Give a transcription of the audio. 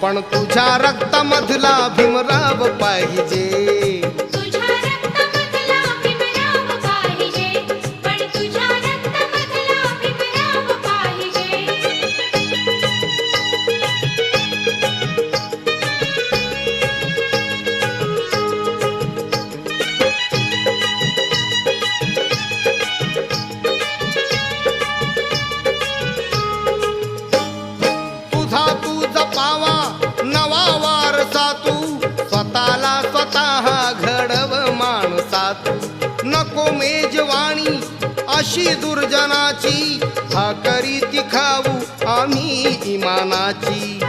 पण तुझ्या रक्तामधला भीमराव पाहिजे. तुझ्या रक्तामधला भीमराव पाहिजे, पण तुझ्या रक्तामधला भीमराव पाहिजे. तुझा तू जपावा नवा वारसा, तू स्वतःला स्वतः घडव माणसात. नको मेजवाणी अशी दुर्जनाची, भाकरी ती खाऊ आम्ही इमानाची.